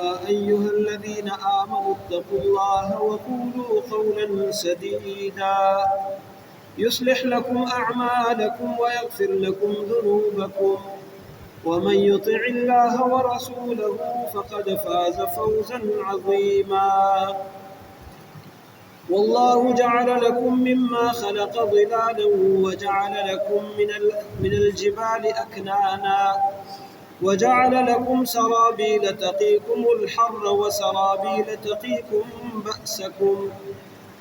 أيها الذين آمنوا اتقوا الله وقولوا قولا سديدا يصلح لكم أعمالكم ويغفر لكم ذنوبكم ومن يطع الله ورسوله فقد فاز فوزا عظيما والله جعل لكم مما خلق ظلالا وجعل لكم من الجبال أكنانا وجعل لكم سرابيل تقيكم الحر وسرابيل تقيكم بأسكم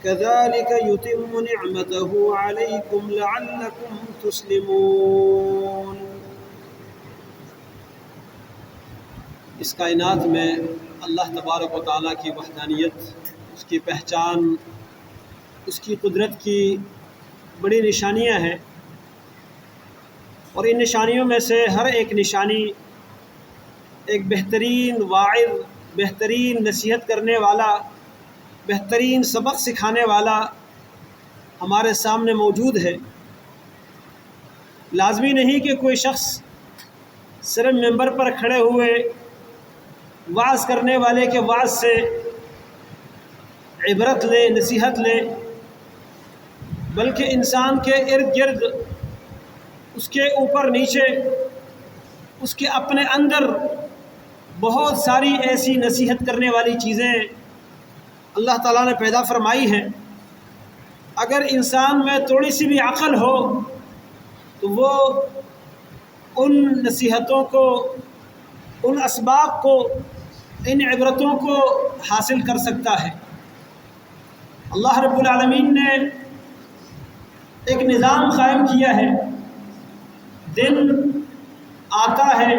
كذلك يتم نعمته عليكم لعلكم تسلمون۔ اس کائنات میں اللہ تبارک و تعالیٰ کی وحدانیت، اس کی پہچان، اس کی قدرت کی بڑی نشانیاں ہیں، اور ان نشانیوں میں سے ہر ایک نشانی ایک بہترین واعظ، بہترین نصیحت کرنے والا، بہترین سبق سکھانے والا ہمارے سامنے موجود ہے۔ لازمی نہیں کہ کوئی شخص صرف ممبر پر کھڑے ہوئے وعظ کرنے والے کے وعظ سے عبرت لے، نصیحت لے، بلکہ انسان کے ارد گرد، اس کے اوپر نیچے، اس کے اپنے اندر بہت ساری ایسی نصیحت کرنے والی چیزیں اللہ تعالیٰ نے پیدا فرمائی ہیں۔ اگر انسان میں تھوڑی سی بھی عقل ہو تو وہ ان نصیحتوں کو، ان اسباق کو، ان عبرتوں کو حاصل کر سکتا ہے۔ اللہ رب العالمین نے ایک نظام قائم کیا ہے۔ دن آتا ہے،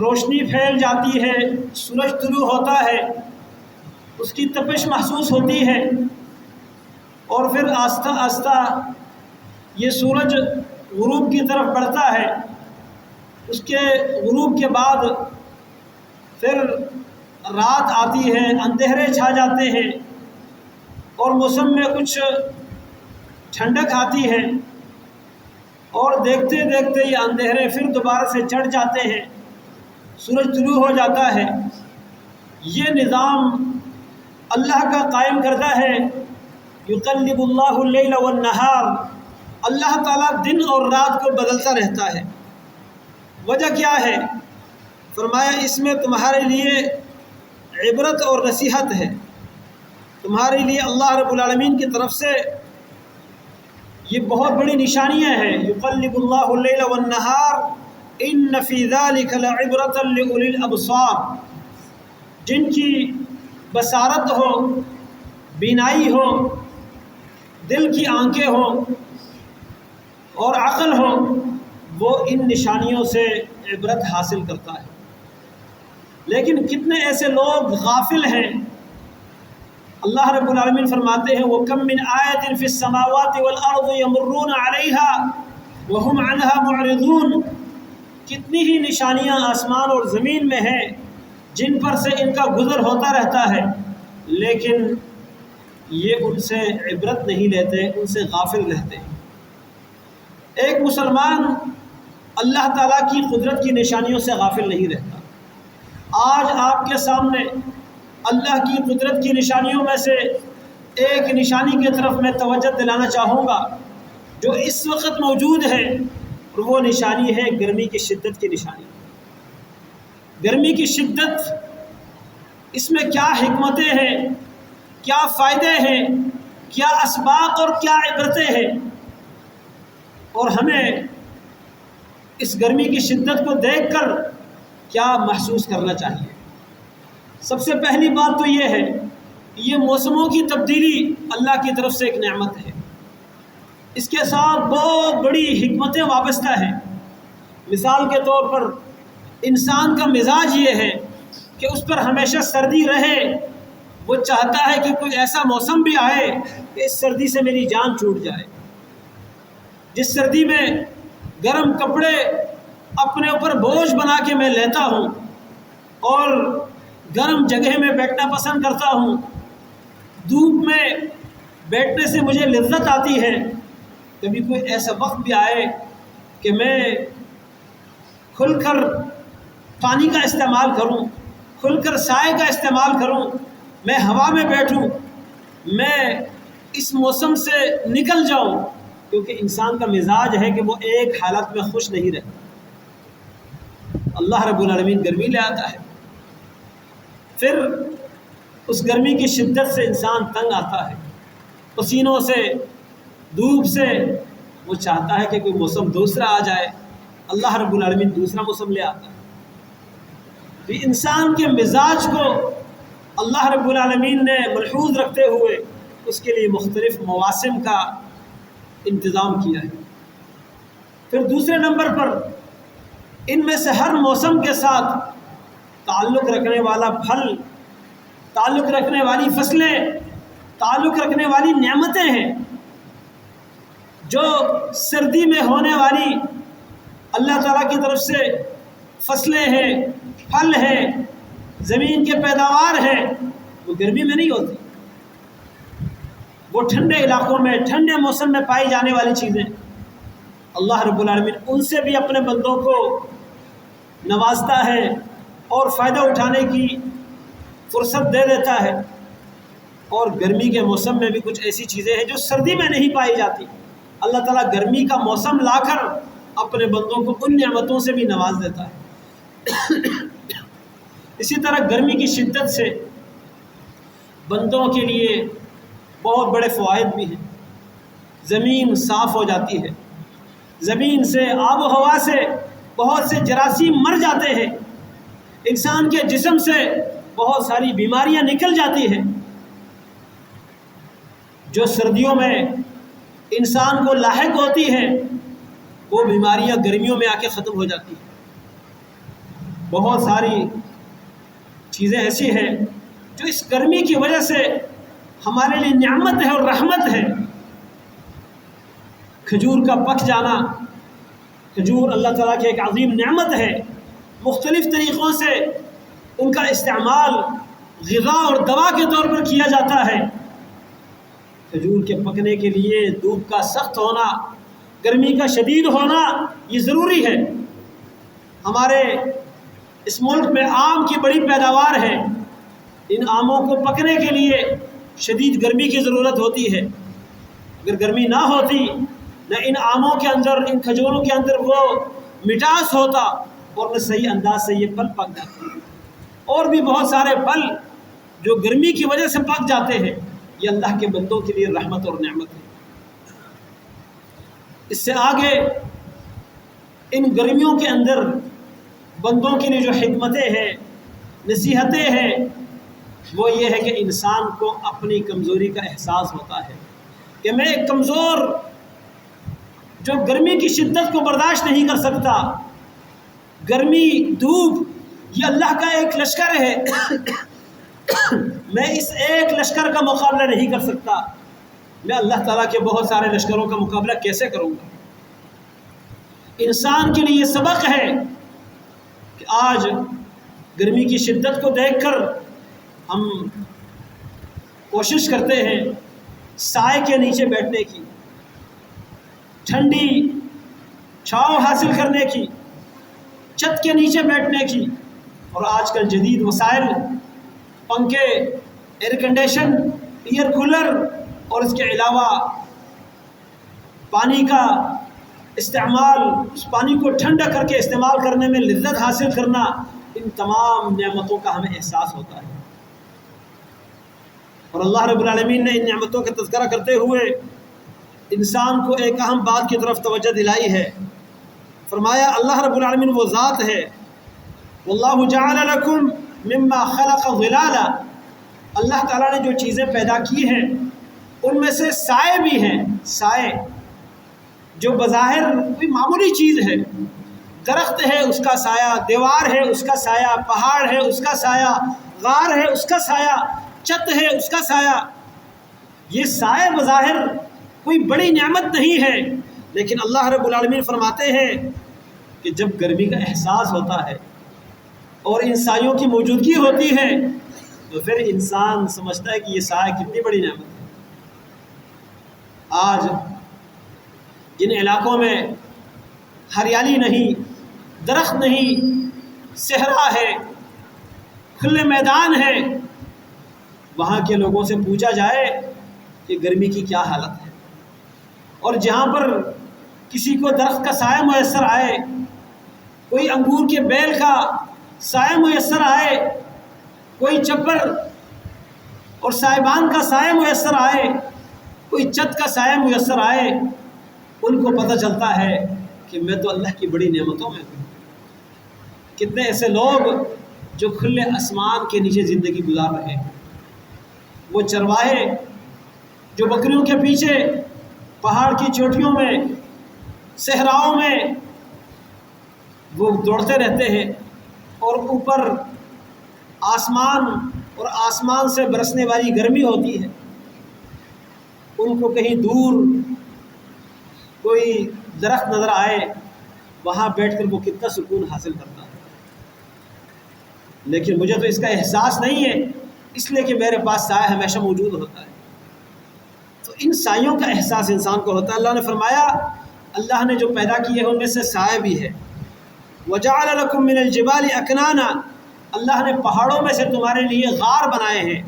روشنی پھیل جاتی ہے، سورج طلوع ہوتا ہے، اس کی تپش محسوس ہوتی ہے، اور پھر آہستہ آہستہ یہ سورج غروب کی طرف بڑھتا ہے۔ اس کے غروب کے بعد پھر رات آتی ہے، اندھیرے چھا جاتے ہیں، اور موسم میں کچھ ٹھنڈک آتی ہے، اور دیکھتے دیکھتے یہ اندھیرے پھر دوبارہ سے چڑھ جاتے ہیں، سورج طلوع ہو جاتا ہے۔ یہ نظام اللہ کا قائم کردہ ہے۔ یقلب اللہ اللیل والنہار، اللہ تعالیٰ دن اور رات کو بدلتا رہتا ہے۔ وجہ کیا ہے؟ فرمایا اس میں تمہارے لیے عبرت اور نصیحت ہے، تمہارے لیے اللہ رب العالمین کی طرف سے یہ بہت بڑی نشانیاں ہیں۔ یقلب اللہ اللیل والنہار ان فی ذلک لعبرۃ لأولی الابصار، جن کی بصارت ہو، بینائی ہو، دل کی آنکھیں ہوں اور عقل ہو، وہ ان نشانیوں سے عبرت حاصل کرتا ہے۔ لیکن کتنے ایسے لوگ غافل ہیں۔ اللہ رب العالمین فرماتے ہیں وَكَم مِّنْ آیَةٍ فِي السَّمَاوَاتِ وَالْأَرْضِ يَمُرُّونَ عَلَيْهَا وَهُمْ عَنْهَا مُعْرِضُونَ، کتنی ہی نشانیاں آسمان اور زمین میں ہیں جن پر سے ان کا گزر ہوتا رہتا ہے، لیکن یہ ان سے عبرت نہیں لیتے، ان سے غافل رہتے ہیں۔ ایک مسلمان اللہ تعالیٰ کی قدرت کی نشانیوں سے غافل نہیں رہتا۔ آج آپ کے سامنے اللہ کی قدرت کی نشانیوں میں سے ایک نشانی کی طرف میں توجہ دلانا چاہوں گا جو اس وقت موجود ہے، اور وہ نشانی ہے گرمی کی شدت کی نشانی۔ گرمی کی شدت، اس میں کیا حکمتیں ہیں، کیا فائدے ہیں، کیا اسباق اور کیا عبرتیں ہیں، اور ہمیں اس گرمی کی شدت کو دیکھ کر کیا محسوس کرنا چاہیے۔ سب سے پہلی بات تو یہ ہے کہ یہ موسموں کی تبدیلی اللہ کی طرف سے ایک نعمت ہے۔ اس کے ساتھ بہت بڑی حکمتیں وابستہ ہیں۔ مثال کے طور پر انسان کا مزاج یہ ہے کہ اس پر ہمیشہ سردی رہے، وہ چاہتا ہے کہ کوئی ایسا موسم بھی آئے کہ اس سردی سے میری جان چھوٹ جائے۔ جس سردی میں گرم کپڑے اپنے اوپر بوجھ بنا کے میں لیتا ہوں اور گرم جگہ میں بیٹھنا پسند کرتا ہوں، دھوپ میں بیٹھنے سے مجھے لذت آتی ہے، کبھی کوئی ایسا وقت بھی آئے کہ میں کھل کر پانی کا استعمال کروں، کھل کر سائے کا استعمال کروں، میں ہوا میں بیٹھوں، میں اس موسم سے نکل جاؤں، کیونکہ انسان کا مزاج ہے کہ وہ ایک حالت میں خوش نہیں رہتا۔ اللہ رب العالمین گرمی لے آتا ہے، پھر اس گرمی کی شدت سے انسان تنگ آتا ہے، پسینوں سے، دھوپ سے، وہ چاہتا ہے کہ کوئی موسم دوسرا آ جائے، اللہ رب العالمین دوسرا موسم لے آتا ہے۔ تو انسان کے مزاج کو اللہ رب العالمین نے ملحوظ رکھتے ہوئے اس کے لیے مختلف مواسم کا انتظام کیا ہے۔ پھر دوسرے نمبر پر ان میں سے ہر موسم کے ساتھ تعلق رکھنے والا پھل، تعلق رکھنے والی فصلیں، تعلق رکھنے والی نعمتیں ہیں، جو سردی میں ہونے والی اللہ تعالیٰ کی طرف سے فصلیں ہیں، پھل ہیں، زمین کے پیداوار ہیں، وہ گرمی میں نہیں ہوتی، وہ ٹھنڈے علاقوں میں، ٹھنڈے موسم میں پائی جانے والی چیزیں۔ اللہ رب العالمین ان سے بھی اپنے بندوں کو نوازتا ہے اور فائدہ اٹھانے کی فرصت دے دیتا ہے۔ اور گرمی کے موسم میں بھی کچھ ایسی چیزیں ہیں جو سردی میں نہیں پائی جاتی، اللہ تعالیٰ گرمی کا موسم لا کر اپنے بندوں کو ان نعمتوں سے بھی نواز دیتا ہے۔ اسی طرح گرمی کی شدت سے بندوں کے لیے بہت بڑے فوائد بھی ہیں۔ زمین صاف ہو جاتی ہے، زمین سے، آب و ہوا سے بہت سے جراثیم مر جاتے ہیں، انسان کے جسم سے بہت ساری بیماریاں نکل جاتی ہیں، جو سردیوں میں انسان کو لاحق ہوتی ہیں وہ بیماریاں گرمیوں میں آ کے ختم ہو جاتی ہیں۔ بہت ساری چیزیں ایسی ہیں جو اس گرمی کی وجہ سے ہمارے لیے نعمت ہے اور رحمت ہے۔ کھجور کا پک جانا، کھجور اللہ تعالیٰ کی ایک عظیم نعمت ہے، مختلف طریقوں سے ان کا استعمال غذا اور دوا کے طور پر کیا جاتا ہے۔ کھجور کے پکنے کے لیے دھوپ کا سخت ہونا، گرمی کا شدید ہونا یہ ضروری ہے۔ ہمارے اس ملک میں آم کی بڑی پیداوار ہے، ان آموں کو پکنے کے لیے شدید گرمی کی ضرورت ہوتی ہے۔ اگر گرمی نہ ہوتی، نہ ان آموں کے اندر، ان کھجوروں کے اندر وہ مٹاس ہوتا اور نہ صحیح انداز سے یہ پھل پک جاتے۔ اور بھی بہت سارے پھل جو گرمی کی وجہ سے پک جاتے ہیں، یہ اللہ کے بندوں کے لیے رحمت اور نعمت ہے۔ اس سے آگے ان گرمیوں کے اندر بندوں کے لیے جو حکمتیں ہیں، نصیحتیں ہیں، وہ یہ ہے کہ انسان کو اپنی کمزوری کا احساس ہوتا ہے کہ میں ایک کمزور جو گرمی کی شدت کو برداشت نہیں کر سکتا، گرمی، دھوپ یہ اللہ کا ایک لشکر ہے، میں اس ایک لشکر کا مقابلہ نہیں کر سکتا، میں اللہ تعالیٰ کے بہت سارے لشکروں کا مقابلہ کیسے کروں گا۔ انسان کے لیے یہ سبق ہے کہ آج گرمی کی شدت کو دیکھ کر ہم کوشش کرتے ہیں سائے کے نیچے بیٹھنے کی، ٹھنڈی چھاؤں حاصل کرنے کی، چھت کے نیچے بیٹھنے کی، اور آج کل جدید وسائل، پنکھے، ایئر کنڈیشن، ایئر کولر اور اس کے علاوہ پانی کا استعمال، اس پانی کو ٹھنڈا کر کے استعمال کرنے میں لذت حاصل کرنا، ان تمام نعمتوں کا ہمیں احساس ہوتا ہے۔ اور اللہ رب العالمین نے ان نعمتوں کا تذکرہ کرتے ہوئے انسان کو ایک اہم بات کی طرف توجہ دلائی ہے۔ فرمایا اللہ رب العالمین وہ ذات ہے، واللہ جعل لکم مما خلق ظلالا، اللہ تعالیٰ نے جو چیزیں پیدا کی ہیں ان میں سے سائے بھی ہیں، سائے جو بظاہر کوئی معمولی چیز ہے، درخت ہے اس کا سایہ، دیوار ہے اس کا سایہ، پہاڑ ہے اس کا سایہ، غار ہے اس کا سایہ، چھت ہے اس کا سایہ، یہ سائے بظاہر کوئی بڑی نعمت نہیں ہے، لیکن اللہ رب العالمین فرماتے ہیں کہ جب گرمی کا احساس ہوتا ہے اور ان سایوں کی موجودگی ہوتی ہے تو پھر انسان سمجھتا ہے کہ یہ سایہ کتنی بڑی نعمت ہے۔ آج جن علاقوں میں ہریالی نہیں، درخت نہیں، صحرا ہے، کھلے میدان ہیں، وہاں کے لوگوں سے پوچھا جائے کہ گرمی کی کیا حالت ہے، اور جہاں پر کسی کو درخت کا سایہ میسر آئے، کوئی انگور کے بیل کا سایہ میسر آئے، کوئی چپر اور سائبان کا سایہ میسر آئے، کوئی چت کا سایہ میسر آئے، ان کو پتہ چلتا ہے کہ میں تو اللہ کی بڑی نعمتوں میں ہوں۔ کتنے ایسے لوگ جو کھلے آسمان کے نیچے زندگی گزار رہے ہیں، وہ چرواہے جو بکریوں کے پیچھے پہاڑ کی چوٹیوں میں، صحراؤں میں وہ دوڑتے رہتے ہیں، اور اوپر آسمان اور آسمان سے برسنے والی گرمی ہوتی ہے، ان کو کہیں دور کوئی درخت نظر آئے، وہاں بیٹھ کر وہ کتنا سکون حاصل کرتا ہے۔ لیکن مجھے تو اس کا احساس نہیں ہے، اس لیے کہ میرے پاس سایہ ہمیشہ موجود ہوتا ہے۔ تو ان سایوں کا احساس انسان کو ہوتا ہے۔ اللہ نے فرمایا اللہ نے جو پیدا کیے ہیں ان میں سے سایہ بھی ہے۔ وَجَعَلَ لَكُم مِّنَ الْجِبَالِ أَكْنَانًا، اللہ نے پہاڑوں میں سے تمہارے لیے غار بنائے ہیں۔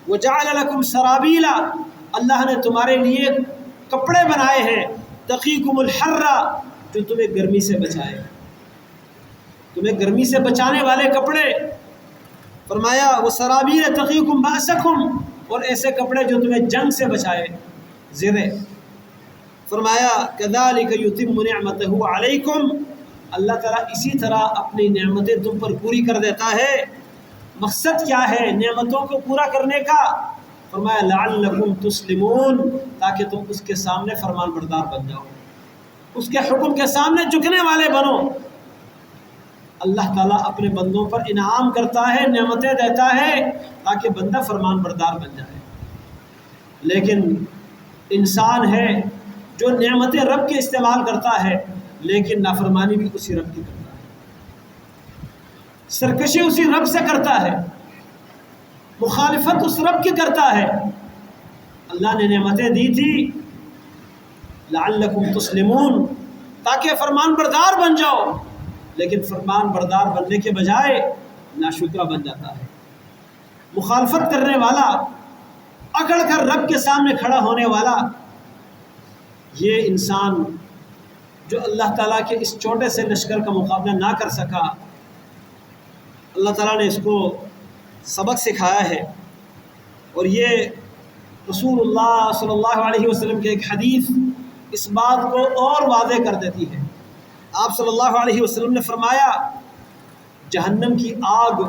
وَجَعَلَ لَكُم سَرَابِيلَ، اللہ نے تمہارے لیے کپڑے بنائے ہیں۔ تَقِيكُمُ الْحَرَّ، جو تمہیں گرمی سے بچائے، تمہیں گرمی سے بچانے والے کپڑے۔ فرمایا وَسَرَابِيلَ تَقِيكُم بَأْسَكُم، اور ایسے کپڑے جو تمہیں جنگ سے بچائے، زرے۔ فرمایا كَذَلِكَ يُتِمُّ نِعْمَتَهُ عَلَيْكُمْ، اللہ تعالیٰ اسی طرح اپنی نعمتیں تم پر پوری کر دیتا ہے۔ مقصد کیا ہے نعمتوں کو پورا کرنے کا؟ فرمایا لَعَلَّكُمْ تُسْلِمُونَ، تاکہ تم اس کے سامنے فرمان بردار بن جاؤ، اس کے حکم کے سامنے جھکنے والے بنو۔ اللہ تعالیٰ اپنے بندوں پر انعام کرتا ہے، نعمتیں دیتا ہے تاکہ بندہ فرمان بردار بن جائے۔ لیکن انسان ہے جو نعمتیں رب کے استعمال کرتا ہے، لیکن نافرمانی بھی اسی رب کی کرتا ہے، سرکشی اسی رب سے کرتا ہے، مخالفت اس رب کی کرتا ہے۔ اللہ نے نعمتیں دی تھی لعلکم تسلمون، تاکہ فرمان بردار بن جاؤ، لیکن فرمان بردار بننے کے بجائے ناشکرہ بن جاتا ہے، مخالفت کرنے والا، اکڑ کر رب کے سامنے کھڑا ہونے والا۔ یہ انسان جو اللہ تعالیٰ کے اس چھوٹے سے لشکر کا مقابلہ نہ کر سکا، اللہ تعالیٰ نے اس کو سبق سکھایا ہے۔ اور یہ رسول اللہ صلی اللہ علیہ وسلم کے ایک حدیث اس بات کو اور واضح کر دیتی ہے۔ آپ صلی اللہ علیہ وسلم نے فرمایا جہنم کی آگ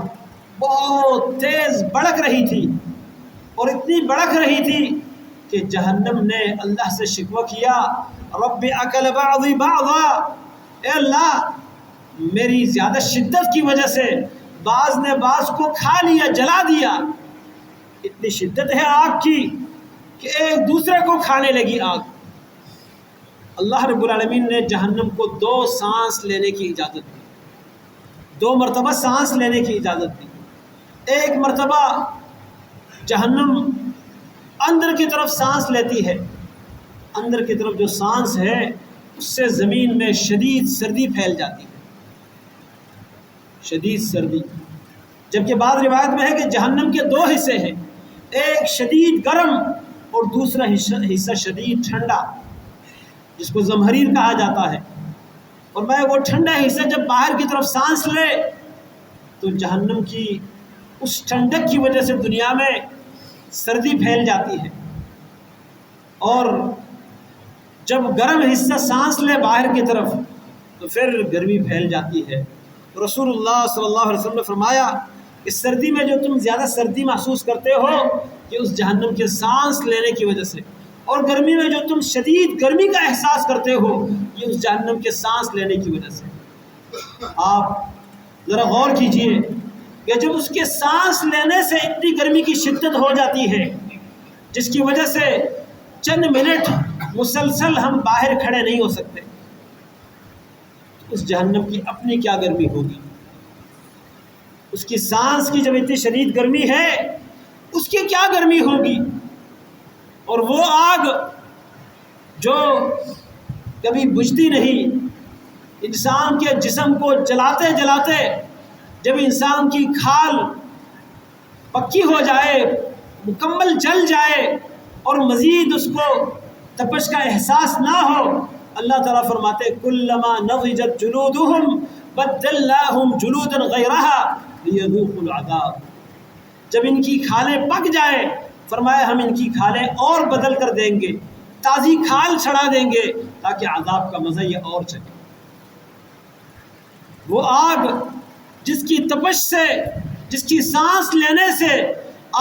بہت تیز بڑک رہی تھی، اور اتنی بڑک رہی تھی کہ جہنم نے اللہ سے شکوہ کیا، رب اکل بعضی بعضا، اے اللہ میری زیادہ شدت کی وجہ سے بعض نے بعض کو کھا لیا، جلا دیا۔ اتنی شدت ہے آگ کی کہ ایک دوسرے کو کھانے لگی آگ۔ اللہ رب العالمین نے جہنم کو 2 سانس لینے کی اجازت دی، 2 مرتبہ سانس لینے کی اجازت دی۔ ایک مرتبہ جہنم اندر کی طرف سانس لیتی ہے، اندر کی طرف جو سانس ہے اس سے زمین میں شدید سردی پھیل جاتی ہے، شدید سردی۔ جبکہ بعض روایت میں ہے کہ جہنم کے 2 حصے ہیں، ایک شدید گرم اور دوسرا حصہ شدید ٹھنڈا، جس کو زمہریر کہا جاتا ہے۔ اور میں وہ ٹھنڈا حصہ جب باہر کی طرف سانس لے تو جہنم کی اس ٹھنڈک کی وجہ سے دنیا میں سردی پھیل جاتی ہے، اور جب گرم حصہ سانس لے باہر کی طرف تو پھر گرمی پھیل جاتی ہے۔ رسول اللہ صلی اللہ علیہ وسلم نے فرمایا اس سردی میں جو تم زیادہ سردی محسوس کرتے ہو کہ اس جہنم کے سانس لینے کی وجہ سے، اور گرمی میں جو تم شدید گرمی کا احساس کرتے ہو یہ اس جہنم کے سانس لینے کی وجہ سے۔ آپ ذرا غور کیجئے کہ جب اس کے سانس لینے سے اتنی گرمی کی شدت ہو جاتی ہے جس کی وجہ سے چند منٹ مسلسل ہم باہر کھڑے نہیں ہو سکتے، اس جہنم کی اپنی کیا گرمی ہوگی؟ اس کی سانس کی جب اتنی شدید گرمی ہے اس کی کیا گرمی ہوگی؟ اور وہ آگ جو کبھی بجھتی نہیں، انسان کے جسم کو جلاتے جلاتے جب انسان کی کھال پکی ہو جائے، مکمل جل جائے اور مزید اس کو تپش کا احساس نہ ہو، اللہ تعالیٰ فرماتے کلما نضجت جلودہم بدلناہم جلودا غیرہا لیذوقوا العذاب، جب ان کی کھالیں پک جائے فرمایا ہم ان کی کھالیں اور بدل کر دیں گے، تازی کھال چڑھا دیں گے تاکہ عذاب کا مزہ یہ اور چکے۔ وہ آگ جس کی تپش سے، جس کی سانس لینے سے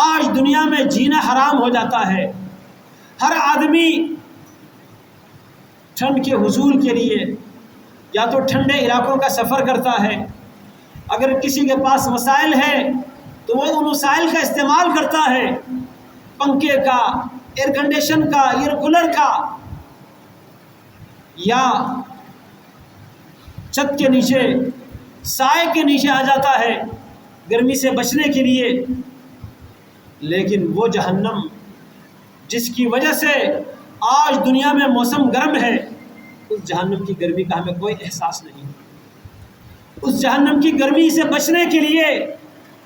آج دنیا میں جینا حرام ہو جاتا ہے۔ ہر آدمی ٹھنڈ کے حصول کے لیے یا تو ٹھنڈے علاقوں کا سفر کرتا ہے، اگر کسی کے پاس وسائل ہے تو وہ ان وسائل کا استعمال کرتا ہے، پنکھے کا، ایئر کنڈیشن کا، ایئر کولر کا، یا چھت کے نیچے سائے کے نیچے آ جاتا ہے گرمی سے بچنے کے لیے۔ لیکن وہ جہنم جس کی وجہ سے آج دنیا میں موسم گرم ہے، اس جہنم کی گرمی کا ہمیں کوئی احساس نہیں۔ اس جہنم کی گرمی سے بچنے کے لیے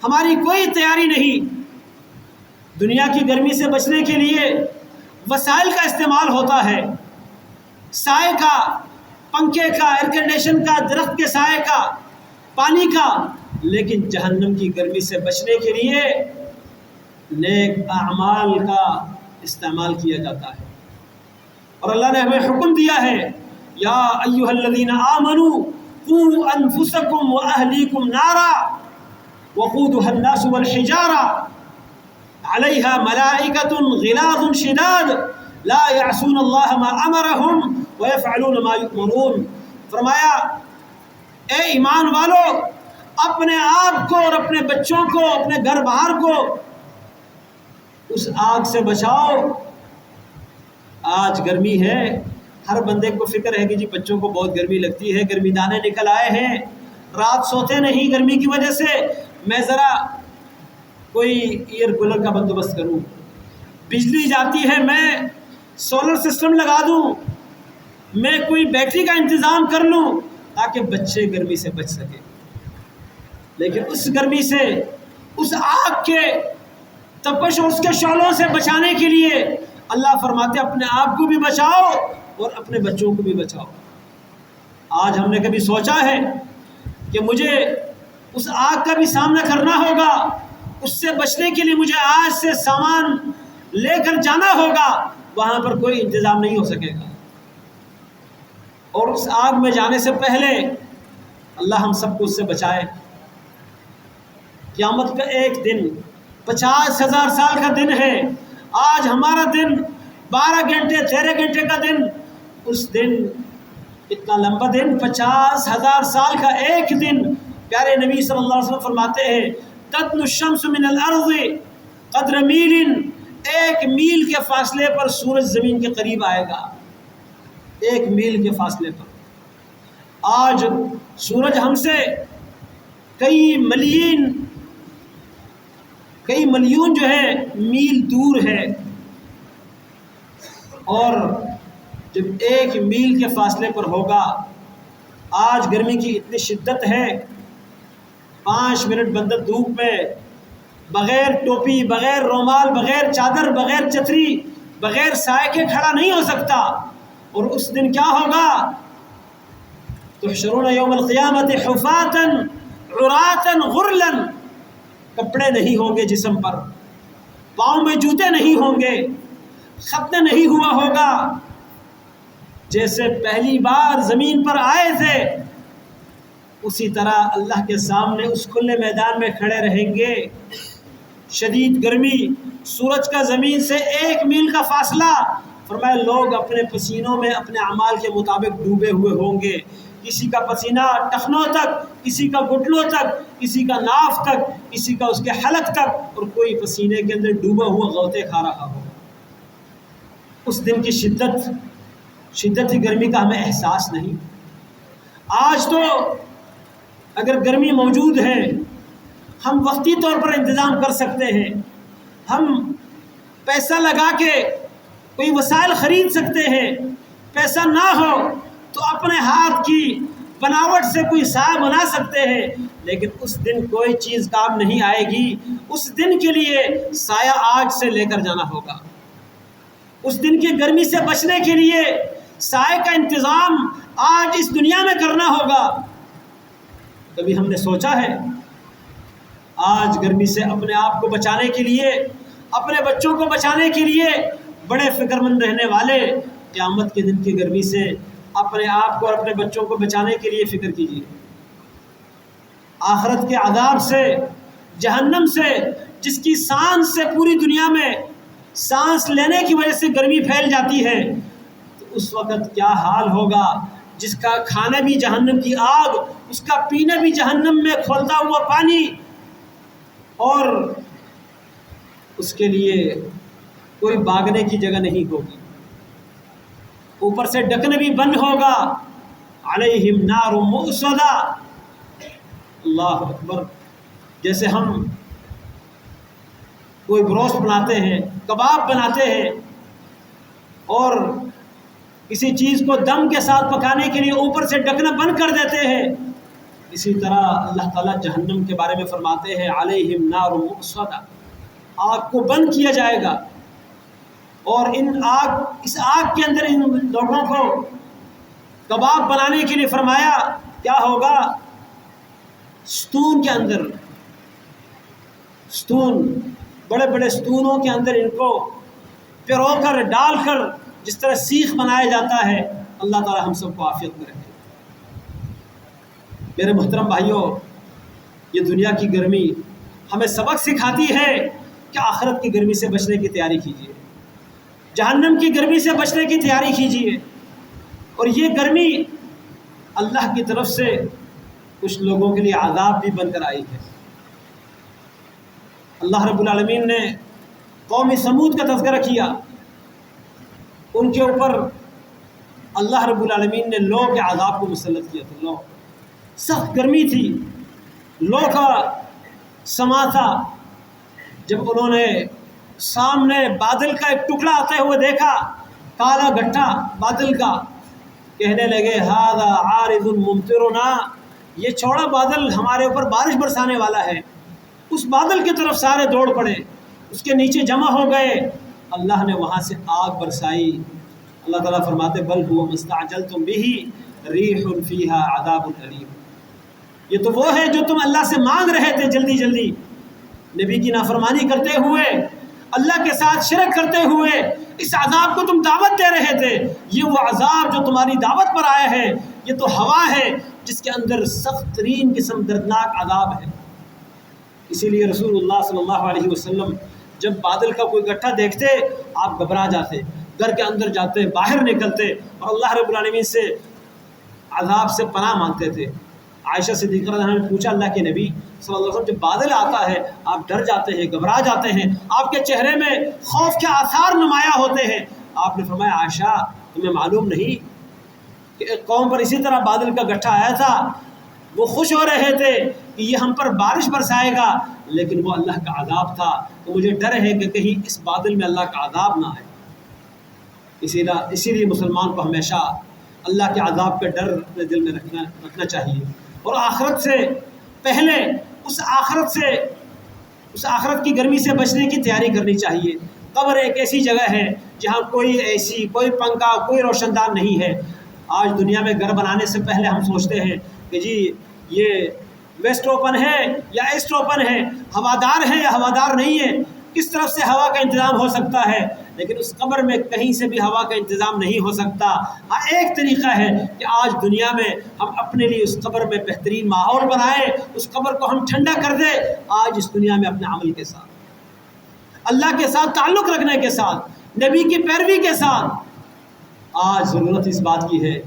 ہماری کوئی تیاری نہیں۔ دنیا کی گرمی سے بچنے کے لیے وسائل کا استعمال ہوتا ہے، سائے کا، پنکھے کا، ایئر کنڈیشن کا، درخت کے سائے کا، پانی کا، لیکن جہنم کی گرمی سے بچنے کے لیے نیک اعمال کا استعمال کیا جاتا ہے۔ اور اللہ نے ہمیں حکم دیا ہے یا ایھا الذین آمنوا قوا انفسکم واہلیکم نارا وقودها الناس والحجارہ علیہا ملائکۃ غلاظ شداد لا یعصون اللہ ما امرہم ویفعلون ما یؤمرون۔ فرمایا اے ایمان والو، اپنے آپ کو اور اپنے بچوں کو، اپنے گھر بار کو اس آگ سے بچاؤ۔ آج گرمی ہے، ہر بندے کو فکر ہے کہ جی بچوں کو بہت گرمی لگتی ہے، گرمی دانے نکل آئے ہیں، رات سوتے نہیں گرمی کی وجہ سے، میں ذرا کوئی ایئر کولر کا بندوبست کروں، بجلی جاتی ہے میں سولر سسٹم لگا دوں، میں کوئی بیٹری کا انتظام کر لوں تاکہ بچے گرمی سے بچ سکیں۔ لیکن اس گرمی سے، اس آگ کے تپش اور اس کے شعلوں سے بچانے کے لیے اللہ فرماتے اپنے آپ کو بھی بچاؤ اور اپنے بچوں کو بھی بچاؤ۔ آج ہم نے کبھی سوچا ہے کہ مجھے اس آگ کا بھی سامنا کرنا ہوگا، اس سے بچنے کے لیے مجھے آج سے سامان لے کر جانا ہوگا، وہاں پر کوئی انتظام نہیں ہو سکے گا۔ اور اس آگ میں جانے سے پہلے اللہ ہم سب کو اس سے بچائے۔ قیامت کا ایک دن 50,000 سال کا دن ہے، آج ہمارا دن 12 گھنٹے 13 گھنٹے کا دن، اس دن اتنا لمبا دن 50,000 سال کا ایک دن۔ پیارے نبی صلی اللہ علیہ وسلم فرماتے ہیں تدنو الشمس من الارض قدر میل، ایک میل کے فاصلے پر سورج زمین کے قریب آئے گا، ایک میل کے فاصلے پر۔ آج سورج ہم سے کئی ملین جو ہے میل دور ہے، اور جب ایک میل کے فاصلے پر ہوگا، آج گرمی کی اتنی شدت ہے 5 منٹ بندہ دھوپ میں بغیر ٹوپی، بغیر رومال، بغیر چادر، بغیر چھتری، بغیر سائے کے کھڑا نہیں ہو سکتا۔ اور اس دن کیا ہوگا؟ تحشرون یوم القیامت حفاتا عراتا غرلا، کپڑے نہیں ہوں گے جسم پر، پاؤں میں جوتے نہیں ہوں گے، ختنہ نہیں ہوا ہوگا، جیسے پہلی بار زمین پر آئے تھے اسی طرح اللہ کے سامنے اس کھلے میدان میں کھڑے رہیں گے۔ شدید گرمی، سورج کا زمین سے 1 میل کا فاصلہ، فرمایا لوگ اپنے پسینوں میں اپنے اعمال کے مطابق ڈوبے ہوئے ہوں گے، کسی کا پسینہ ٹخنوں تک، کسی کا گھٹنوں تک، کسی کا ناف تک، کسی کا اس کے حلق تک، اور کوئی پسینے کے اندر ڈوبا ہوا غوطے کھا رہا ہو۔ اس دن کی شدت گرمی کا ہمیں احساس نہیں۔ آج تو اگر گرمی موجود ہے ہم وقتی طور پر انتظام کر سکتے ہیں، ہم پیسہ لگا کے کوئی وسائل خرید سکتے ہیں، پیسہ نہ ہو تو اپنے ہاتھ کی بناوٹ سے کوئی سایہ بنا سکتے ہیں، لیکن اس دن کوئی چیز کام نہیں آئے گی۔ اس دن کے لیے سایہ آج سے لے کر جانا ہوگا۔ اس دن کی گرمی سے بچنے کے لیے سائے کا انتظام آج اس دنیا میں کرنا ہوگا۔ کبھی ہم نے سوچا ہے آج گرمی سے اپنے آپ کو بچانے کے لیے، اپنے بچوں کو بچانے کے لیے بڑے فکر مند رہنے والے قیامت کے دن کی گرمی سے اپنے آپ کو اور اپنے بچوں کو بچانے کے لیے فکر کیجیے۔ آخرت کے عذاب سے، جہنم سے، جس کی سانس سے پوری دنیا میں سانس لینے کی وجہ سے گرمی پھیل جاتی ہے، تو اس وقت کیا حال ہوگا؟ جس کا کھانا بھی جہنم کی آگ، اس کا پینا بھی جہنم میں کھولتا ہوا پانی، اور اس کے لیے کوئی بھاگنے کی جگہ نہیں ہوگی۔ اوپر سے ڈھکن بھی بند ہوگا۔ علیہم نار مؤصدہ۔ اللہ اکبر۔ جیسے ہم کوئی گوشت بناتے ہیں، کباب بناتے ہیں، اور کسی چیز کو دم کے ساتھ پکانے کے لیے اوپر سے ڈھکنا بند کر دیتے ہیں، اسی طرح اللہ تعالیٰ جہنم کے بارے میں فرماتے ہیں علیہم نار مؤصدہ، آگ کو بند کیا جائے گا، اور اس آگ کے اندر ان لوگوں کو کباب بنانے کے لیے فرمایا کیا ہوگا؟ ستون کے اندر، ستون، بڑے بڑے ستونوں کے اندر ان کو پرو کر ڈال کر جس طرح سیخ بنایا جاتا ہے۔ اللہ تعالی ہم سب کو عافیت میں رکھے۔ میرے محترم بھائیوں، یہ دنیا کی گرمی ہمیں سبق سکھاتی ہے کہ آخرت کی گرمی سے بچنے کی تیاری کیجیے، جہنم کی گرمی سے بچنے کی تیاری کیجیے۔ اور یہ گرمی اللہ کی طرف سے کچھ لوگوں کے لیے عذاب بھی بن کر آئی ہے۔ اللہ رب العالمین نے قوم سمود کا تذکرہ کیا، ان کے اوپر اللہ رب العالمین نے لو کے عذاب کو مسلط کیا تھا۔ لو، سخت گرمی تھی، لو کا سما تھا۔ جب انہوں نے سامنے بادل کا ایک ٹکڑا آتے ہوئے دیکھا، کالا گٹھا بادل کا، کہنے لگے ھذا عارض ممطرنا، یہ چھوڑا بادل ہمارے اوپر بارش برسانے والا ہے۔ اس بادل کی طرف سارے دوڑ پڑے، اس کے نیچے جمع ہو گئے، اللہ نے وہاں سے آگ برسائی۔ اللہ تعالیٰ فرماتے بل هو ما استعجلتم به ریح فیہا عذاب علیم، یہ تو وہ ہے جو تم اللہ سے مانگ رہے تھے جلدی جلدی، نبی کی نافرمانی کرتے ہوئے، اللہ کے ساتھ شرک کرتے ہوئے اس عذاب کو تم دعوت دے رہے تھے۔ یہ وہ عذاب جو تمہاری دعوت پر آیا ہے، یہ تو ہوا ہے جس کے اندر سخت ترین قسم دردناک عذاب ہے۔ اسی لیے رسول اللہ صلی اللہ علیہ وسلم جب بادل کا کوئی گٹھا دیکھتے آپ گھبرا جاتے، گھر کے اندر جاتے، باہر نکلتے، اور اللہ رب العالمین سے عذاب سے پناہ مانگتے تھے۔ عائشہ صدیقہ رضی اللہ عنہا نے پوچھا اللہ کے نبی صلی اللہ علیہ وسلم جب بادل آتا ہے آپ ڈر جاتے ہیں، گھبرا جاتے ہیں، آپ کے چہرے میں خوف کے آثار نمایاں ہوتے ہیں؟ آپ نے فرمایا عائشہ تمہیں معلوم نہیں کہ ایک قوم پر اسی طرح بادل کا گٹھا آیا تھا، وہ خوش ہو رہے تھے کہ یہ ہم پر بارش برسائے گا، لیکن وہ اللہ کا عذاب تھا، تو مجھے ڈر ہے کہ کہیں اس بادل میں اللہ کا عذاب نہ آئے۔ اسی لیے مسلمان کو ہمیشہ اللہ کے عذاب کا ڈر اپنے دل میں رکھنا چاہیے، اور آخرت سے پہلے اس آخرت کی گرمی سے بچنے کی تیاری کرنی چاہیے۔ قبر ایک ایسی جگہ ہے جہاں کوئی اے سی، کوئی پنکھا، کوئی روشن دان نہیں ہے۔ آج دنیا میں گھر بنانے سے پہلے ہم سوچتے ہیں کہ جی یہ ویسٹ اوپن ہے یا ایسٹ اوپن ہے، ہوادار ہے یا ہوادار نہیں ہے، کس طرف سے ہوا کا انتظام ہو سکتا ہے، لیکن اس قبر میں کہیں سے بھی ہوا کا انتظام نہیں ہو سکتا۔ ہاں ایک طریقہ ہے کہ آج دنیا میں ہم اپنے لیے اس قبر میں بہترین ماحول بنائیں، اس قبر کو ہم ٹھنڈا کر دیں۔ آج اس دنیا میں اپنے عمل کے ساتھ، اللہ کے ساتھ تعلق رکھنے کے ساتھ، نبی کی پیروی کے ساتھ، آج ضرورت اس بات کی ہے۔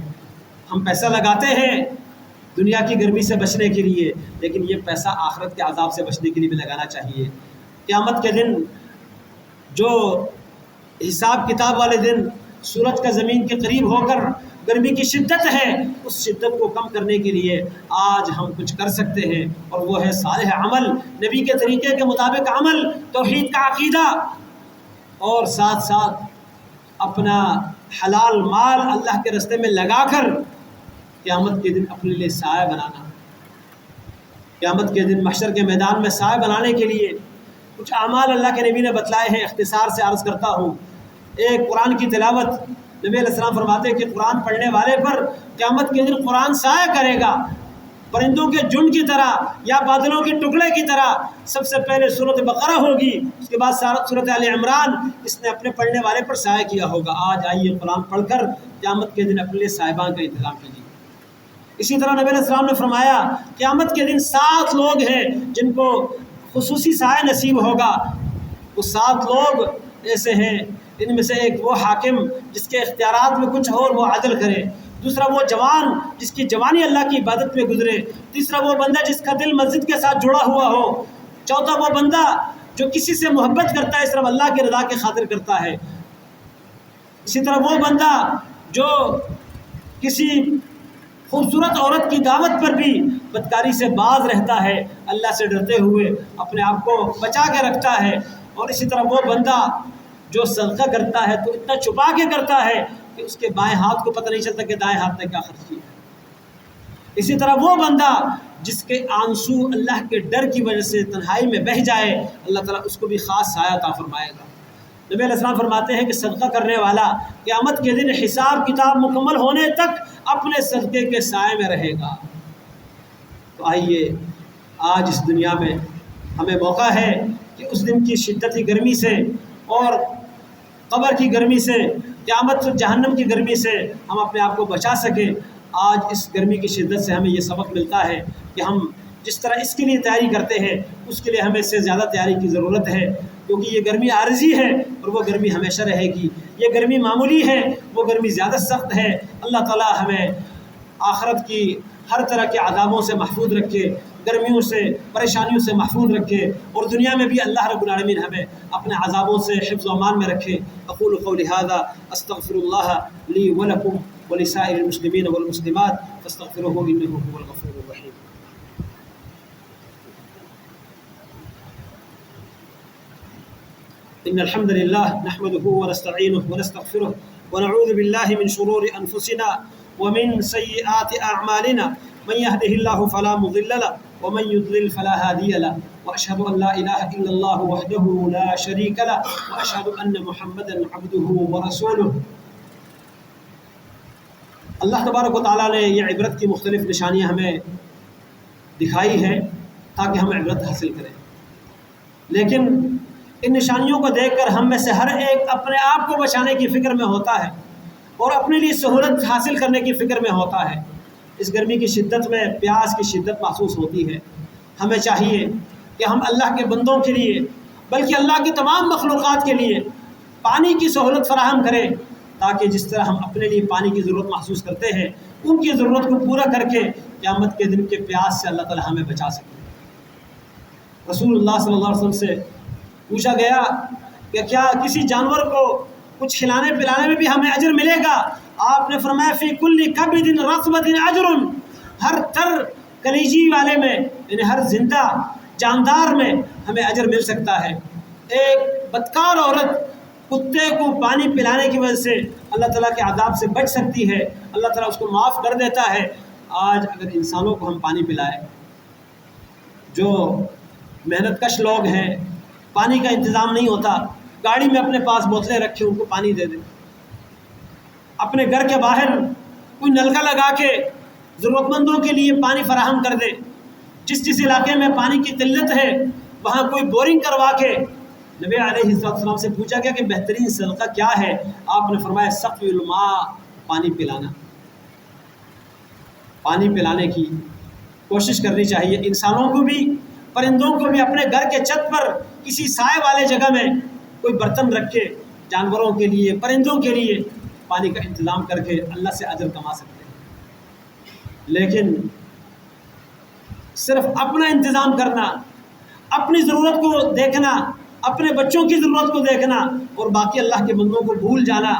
ہم پیسہ لگاتے ہیں دنیا کی گرمی سے بچنے کے لیے، لیکن یہ پیسہ آخرت کے عذاب سے بچنے کے لیے بھی لگانا چاہیے۔ قیامت کے دن جو حساب کتاب والے دن سورج کا زمین کے قریب ہو کر گرمی کی شدت ہے، اس شدت کو کم کرنے کے لیے آج ہم کچھ کر سکتے ہیں، اور وہ ہے صالح عمل، نبی کے طریقے کے مطابق عمل، توحید کا عقیدہ، اور ساتھ ساتھ اپنا حلال مال اللہ کے راستے میں لگا کر قیامت کے دن اپنے لیے سایہ بنانا، قیامت کے دن محشر کے میدان میں سایہ بنانے کے لیے کچھ اعمال اللہ کے نبی نے بتلائے ہیں، اختصار سے عرض کرتا ہوں۔ ایک قرآن کی تلاوت، نبی علیہ السلام فرماتے ہیں کہ قرآن پڑھنے والے پر قیامت کے دن قرآن سایہ کرے گا، پرندوں کے جھنڈ کی طرح یا بادلوں کے ٹکڑے کی طرح۔ سب سے پہلے سورۃ بقرہ ہوگی، اس کے بعد سورۃ آل عمران، اس نے اپنے پڑھنے والے پر سایہ کیا ہوگا۔ آج آئیے قرآن پڑھ کر قیامت کے دن اپنے لیے صاحبان کا انتظام کیجیے۔ اسی طرح نبی علیہ السلام نے فرمایا قیامت کے دن 7 لوگ ہیں جن کو خصوصی سایہ نصیب ہوگا۔ وہ 7 لوگ ایسے ہیں، ان میں سے ایک وہ حاکم جس کے اختیارات میں کچھ ہو اور وہ عدل کرے، دوسرا وہ جوان جس کی جوانی اللہ کی عبادت میں گزرے، تیسرا وہ بندہ جس کا دل مسجد کے ساتھ جڑا ہوا ہو، چوتھا وہ بندہ جو کسی سے محبت کرتا ہے صرف اللہ کی رضا کی خاطر کرتا ہے، اسی طرح وہ بندہ جو کسی خوبصورت عورت کی دعوت پر بھی بدکاری سے باز رہتا ہے، اللہ سے ڈرتے ہوئے اپنے آپ کو بچا کے رکھتا ہے، اور اسی طرح وہ بندہ جو صدقہ کرتا ہے تو اتنا چھپا کے کرتا ہے کہ اس کے بائیں ہاتھ کو پتہ نہیں چلتا کہ دائیں ہاتھ نے کیا خرچ کیا۔ اسی طرح وہ بندہ جس کے آنسو اللہ کے ڈر کی وجہ سے تنہائی میں بہہ جائے، اللہ تعالیٰ اس کو بھی خاص سایہ عطا فرمائے گا۔ نبی علیہ السلام فرماتے ہیں کہ صدقہ کرنے والا قیامت کے دن حساب کتاب مکمل ہونے تک اپنے صدقے کے سائے میں رہے گا۔ تو آئیے آج اس دنیا میں ہمیں موقع ہے کہ اس دن کی شدتی گرمی سے اور قبر کی گرمی سے، قیامت اور جہنم کی گرمی سے ہم اپنے آپ کو بچا سکیں۔ آج اس گرمی کی شدت سے ہمیں یہ سبق ملتا ہے کہ ہم جس طرح اس کے لیے تیاری کرتے ہیں اس کے لیے ہمیں اس سے زیادہ تیاری کی ضرورت ہے، کیونکہ یہ گرمی عارضی ہے اور وہ گرمی ہمیشہ رہے گی۔ یہ گرمی معمولی ہے، وہ گرمی زیادہ سخت ہے۔ اللہ تعالیٰ ہمیں آخرت کی ہر طرح کے عذابوں سے محفوظ رکھے، گرمیوں سے، پریشانیوں سے محفوظ رکھے، اور دنیا میں بھی اللہ رب العالمین ہمیں اپنے عذابوں سے حفظ و امان میں رکھے۔ اقول قولی ھذا استغفر اللہ لی ولکم ولسائر المسلمین والمسلمات فاستغفروہ انہ هو الغفور الرحیم۔ ان الحمد للہ نحمده ونستعینه ونستغفره ونعوذ باللہ من شرور انفسنا ومن سیئات اعمالنا، من يهده الله فلا مضل له ومن يضلل فلا هادي له، واشهد ان لا اله الا الله وحده لا شريك له واشهد ان محمدا عبده ورسوله۔ اللہ تبارک و تعالیٰ نے یہ عبرت کی مختلف نشانیاں ہمیں دکھائی ہیں تاکہ ہم عبرت حاصل کریں، لیکن ان نشانیوں کو دیکھ کر ہم میں سے ہر ایک اپنے آپ کو بچانے کی فکر میں ہوتا ہے اور اپنے لیے سہولت حاصل کرنے کی فکر میں ہوتا ہے۔ اس گرمی کی شدت میں پیاس کی شدت محسوس ہوتی ہے۔ ہمیں چاہیے کہ ہم اللہ کے بندوں کے لیے بلکہ اللہ کی تمام مخلوقات کے لیے پانی کی سہولت فراہم کریں، تاکہ جس طرح ہم اپنے لیے پانی کی ضرورت محسوس کرتے ہیں ان کی ضرورت کو پورا کر کے قیامت کے دن کے پیاس سے اللہ تعالی ہمیں بچا سکے۔ رسول اللہ صلی اللہ علیہ وسلم سے پوچھا گیا کہ کیا کسی جانور کو کچھ کھلانے پلانے میں بھی ہمیں اجر ملے گا؟ آپ نے فرمایا فی کل کبد رطبۃ اجر، ہر تر کلیجی والے میں یعنی ہر زندہ جاندار میں ہمیں اجر مل سکتا ہے۔ ایک بدکار عورت کتے کو پانی پلانے کی وجہ سے اللہ تعالیٰ کے عذاب سے بچ سکتی ہے، اللہ تعالیٰ اس کو معاف کر دیتا ہے۔ آج اگر انسانوں کو ہم پانی پلائیں، جو محنت کش لوگ ہیں، پانی کا انتظام نہیں ہوتا، گاڑی میں اپنے پاس بوتلیں رکھے ان کو پانی دے دیں، اپنے گھر کے باہر کوئی نلکا لگا کے ضرورت مندوں کے لیے پانی فراہم کر دے، جس علاقے میں پانی کی قلت ہے وہاں کوئی بورنگ کروا کے۔ نبی علیہ السلام سے پوچھا گیا کہ بہترین صدقہ کیا ہے؟ آپ نے فرمایا سقی الماء، پانی پلانا۔ پانی پلانے کی کوشش کرنی چاہیے انسانوں کو بھی، پرندوں کو بھی۔ اپنے گھر کے چھت پر کسی سائے والے جگہ میں کوئی برتن رکھ کے جانوروں کے لیے، پرندوں کے لیے پانی کا انتظام کر کے اللہ سے اجر کما سکتے ہیں۔ لیکن صرف اپنا انتظام کرنا، اپنی ضرورت کو دیکھنا، اپنے بچوں کی ضرورت کو دیکھنا اور باقی اللہ کے بندوں کو بھول جانا،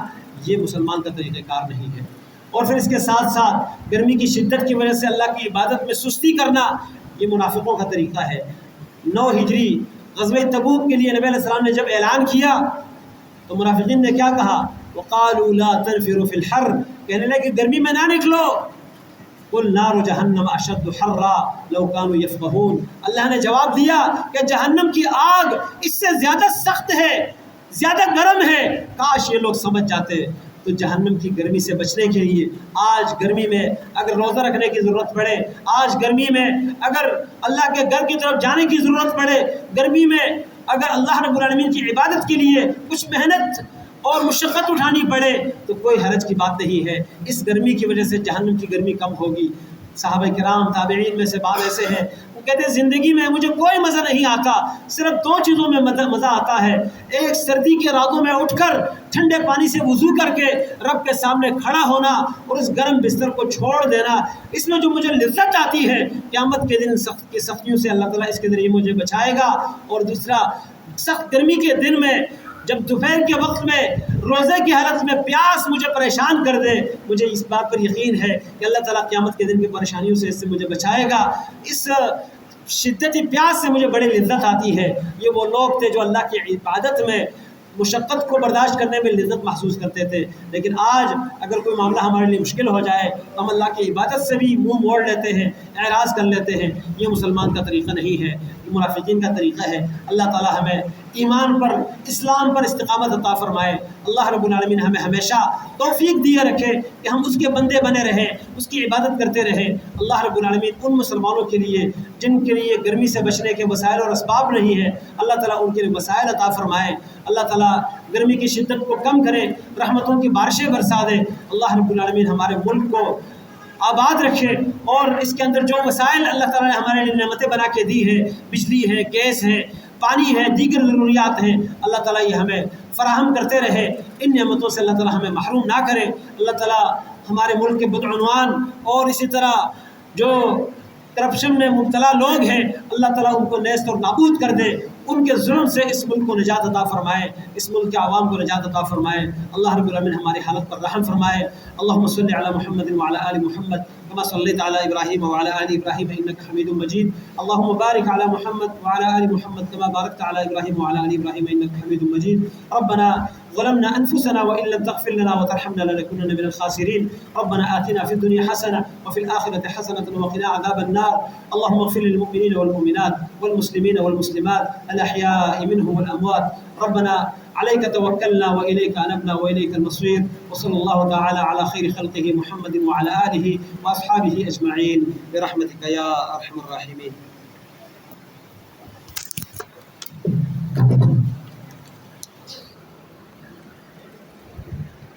یہ مسلمان کا طریقہ کار نہیں ہے۔ اور پھر اس کے ساتھ ساتھ گرمی کی شدت کی وجہ سے اللہ کی عبادت میں سستی کرنا، یہ منافقوں کا طریقہ ہے۔ 9 ہجری غزوہ تبوک کے لیے نبی علیہ السلام نے جب اعلان کیا تو منافقین نے کیا کہا؟ وقالوا لا تنفروا في الحر، کہنے لگے کہ گرمی میں نہ نکلو، قل نار جہنم اشد حرا لو کانوا یفقہون، اللہ نے جواب دیا کہ جہنم کی آگ اس سے زیادہ سخت ہے، زیادہ گرم ہے، کاش یہ لوگ سمجھ جاتے۔ تو جہنم کی گرمی سے بچنے کے لیے آج گرمی میں اگر روزہ رکھنے کی ضرورت پڑے، آج گرمی میں اگر اللہ کے گھر کی طرف جانے کی ضرورت پڑے، گرمی میں اگر اللہ رب العالمین کی عبادت کے لیے کچھ محنت اور مشقت اٹھانی پڑے تو کوئی حرج کی بات نہیں ہے۔ اس گرمی کی وجہ سے جہنم کی گرمی کم ہوگی۔ صحابہ کرام تابعین میں سے بعض ایسے ہیں، وہ کہتے ہیں زندگی میں مجھے کوئی مزہ نہیں آتا، صرف دو چیزوں میں مزہ آتا ہے، ایک سردی کے راتوں میں اٹھ کر ٹھنڈے پانی سے وضو کر کے رب کے سامنے کھڑا ہونا اور اس گرم بستر کو چھوڑ دینا، اس میں جو مجھے لذت آتی ہے قیامت کے دن سخت کی سختیوں سے اللہ تعالیٰ اس کے ذریعے مجھے بچائے گا۔ اور دوسرا، سخت گرمی کے دن میں جب دوپہر کے وقت میں روزے کی حالت میں پیاس مجھے پریشان کر دے، مجھے اس بات پر یقین ہے کہ اللہ تعالیٰ قیامت کے دن کی پریشانیوں سے اس سے مجھے بچائے گا۔ اس شدتی پیاس سے مجھے بڑی لذت آتی ہے۔ یہ وہ لوگ تھے جو اللہ کی عبادت میں مشقت کو برداشت کرنے میں لذت محسوس کرتے تھے، لیکن آج اگر کوئی معاملہ ہمارے لیے مشکل ہو جائے تو ہم اللہ کی عبادت سے بھی منہ موڑ لیتے ہیں، اعراض کر لیتے ہیں۔ یہ مسلمان کا طریقہ نہیں ہے، یہ منافقین کا طریقہ ہے۔ اللہ تعالیٰ ہمیں ایمان پر، اسلام پر استقامت عطا فرمائے۔ اللہ رب العالمین ہمیں ہمیشہ توفیق دیے رکھے کہ ہم اس کے بندے بنے رہیں، اس کی عبادت کرتے رہیں۔ اللہ رب العالمین ان مسلمانوں کے لیے جن کے لیے گرمی سے بچنے کے وسائل اور اسباب نہیں ہیں، اللہ تعالیٰ ان کے لیے وسائل عطا فرمائے۔ اللہ تعالیٰ گرمی کی شدت کو کم کرے، رحمتوں کی بارشیں برسا دے۔ اللہ رب العالمین ہمارے ملک کو آباد رکھے اور اس کے اندر جو وسائل اللہ تعالیٰ نے ہمارے لیے نعمتیں بنا کے دی ہے، بجلی ہے، گیس ہے، پانی ہے، دیگر ضروریات ہیں، اللہ تعالیٰ یہ ہمیں فراہم کرتے رہے۔ ان نعمتوں سے اللہ تعالیٰ ہمیں محروم نہ کرے۔ اللہ تعالیٰ ہمارے ملک کے بدعنوان اور اسی طرح جو کرپشن میں مبتلا لوگ ہیں، اللہ تعالیٰ ان کو نیست اور نابود کر دے، ان کے ظلم سے اس ملک کو نجات عطا فرمائے، اس ملک کے عوام کو نجات عطا فرمائے۔ اللہ رب العالمین ہماری حالت پر رحم فرمائے۔ اللہم صلی علی محمد وعلی آل محمد كما صليت على إبراهيم وعلى آل إبراهيم إنك حميد مجيد. اللهم بارك على محمد وعلى آل محمد كما باركت على إبراهيم وعلى آل إبراهيم إنك حميد مجيد. ربنا ظلمنا أنفسنا وإن لم تغفر لنا وترحمنا لنكونن من الخاسرين. ربنا آتنا في الدنيا حسنة وفي الآخرة حسنة وقنا عذاب النار. اللهم اغفر للمؤمنين والمؤمنات والمسلمين والمسلمات الأحياء منهم والأموات. ربنا عليك توكلنا وإليك أنبنا وإليك المصير. وصلى الله تعالى على خير خلقه محمد وعلى آله وأصحابه أجمعين برحمتك يا أرحم الراحمين.